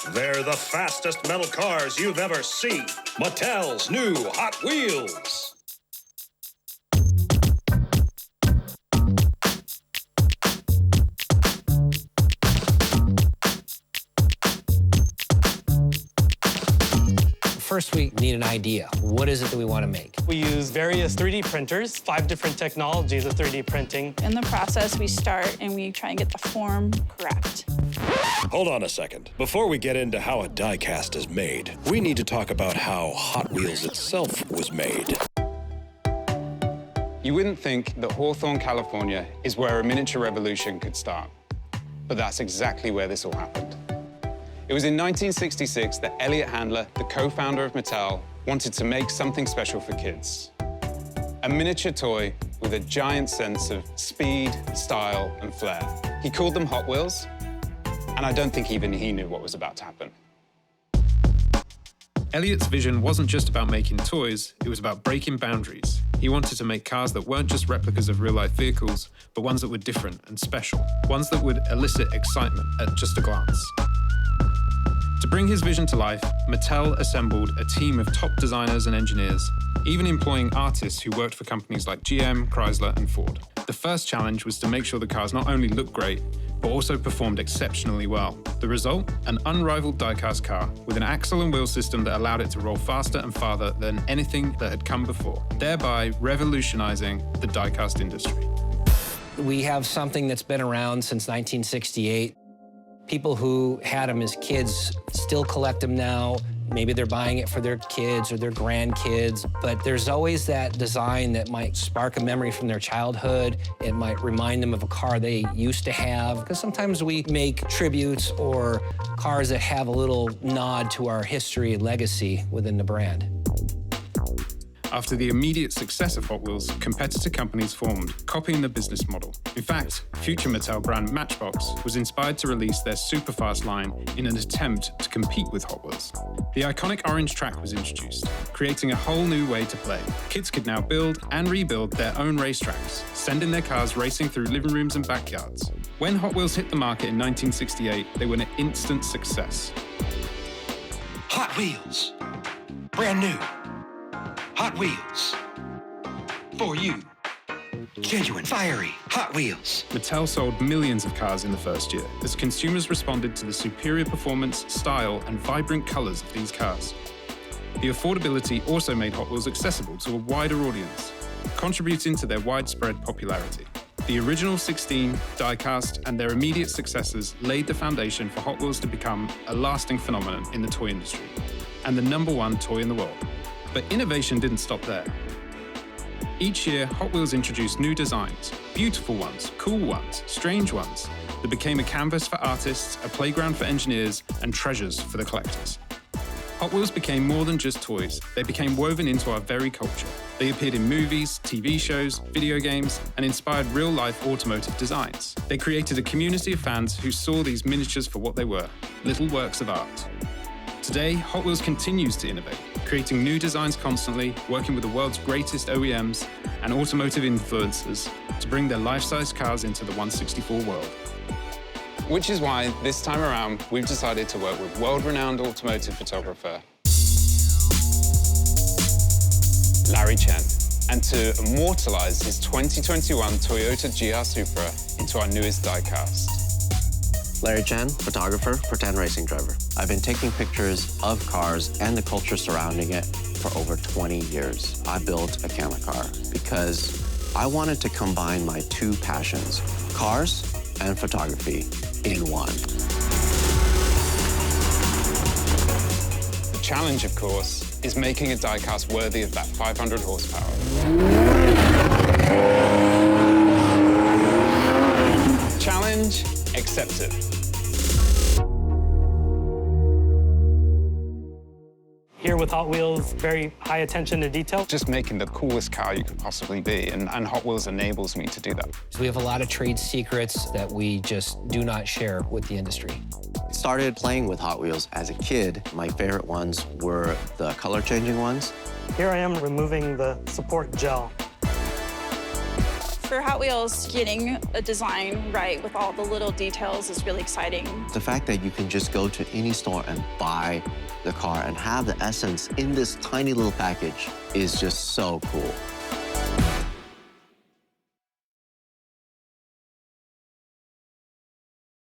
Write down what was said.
They're the fastest metal cars you've ever seen. Mattel's new Hot Wheels. First, we need an idea. What is it that we want to make? We use various 3D printers, 5 different technologies of 3D printing. In the process, we start and we try and get the form correct. Hold on a second. Before we get into how a die-cast is made, we need to talk about how Hot Wheels itself was made. You wouldn't think that Hawthorne, California is where a miniature revolution could start. But that's exactly where this all happened. It was in 1966 that Elliot Handler, the co-founder of Mattel, wanted to make something special for kids. A miniature toy with a giant sense of speed, style, and flair. He called them Hot Wheels, and I don't think even he knew what was about to happen. Elliot's vision wasn't just about making toys, it was about breaking boundaries. He wanted to make cars that weren't just replicas of real-life vehicles, but ones that were different and special, ones that would elicit excitement at just a glance. To bring his vision to life, Mattel assembled a team of top designers and engineers, even employing artists who worked for companies like GM, Chrysler, and Ford. The first challenge was to make sure the cars not only looked great, but also performed exceptionally well. The result? An unrivaled die-cast car with an axle and wheel system that allowed it to roll faster and farther than anything that had come before, thereby revolutionizing the die-cast industry. We have something that's been around since 1968. People who had them as kids still collect them now. Maybe they're buying it for their kids or their grandkids, but there's always that design that might spark a memory from their childhood. It might remind them of a car they used to have, because sometimes we make tributes or cars that have a little nod to our history and legacy within the brand. After the immediate success of Hot Wheels, competitor companies formed, copying the business model. In fact, future Mattel brand Matchbox was inspired to release their Superfast line in an attempt to compete with Hot Wheels. The iconic orange track was introduced, creating a whole new way to play. Kids could now build and rebuild their own racetracks, sending their cars racing through living rooms and backyards. When Hot Wheels hit the market in 1968, they were an instant success. Hot Wheels. Brand new. Hot Wheels. For you. Genuine, fiery Hot Wheels. Mattel sold millions of cars in the first year as consumers responded to the superior performance, style, and vibrant colors of these cars. The affordability also made Hot Wheels accessible to a wider audience, contributing to their widespread popularity. The original 16, die-cast, and their immediate successors laid the foundation for Hot Wheels to become a lasting phenomenon in the toy industry, and the #1 toy in the world. But innovation didn't stop there. Each year, Hot Wheels introduced new designs, beautiful ones, cool ones, strange ones, that became a canvas for artists, a playground for engineers, and treasures for the collectors. Hot Wheels became more than just toys. They became woven into our very culture. They appeared in movies, TV shows, video games, and inspired real-life automotive designs. They created a community of fans who saw these miniatures for what they were, little works of art. Today, Hot Wheels continues to innovate, creating new designs constantly, working with the world's greatest OEMs and automotive influencers to bring their life-size cars into the 1/64 world. Which is why, this time around, we've decided to work with world-renowned automotive photographer Larry Chen, and to immortalize his 2021 Toyota GR Supra into our newest die-cast. Larry Chen, photographer, pretend racing driver. I've been taking pictures of cars and the culture surrounding it for over 20 years. I built a camera car because I wanted to combine my two passions, cars and photography, in one. The challenge, of course, is making a die-cast worthy of that 500 horsepower. Challenge accepted. Here with Hot Wheels, very high attention to detail. Just making the coolest car you could possibly be, and Hot Wheels enables me to do that. So we have a lot of trade secrets that we just do not share with the industry. I started playing with Hot Wheels as a kid. My favorite ones were the color-changing ones. Here I am removing the support gel. For Hot Wheels, getting a design right with all the little details is really exciting. The fact that you can just go to any store and buy the car and have the essence in this tiny little package is just so cool.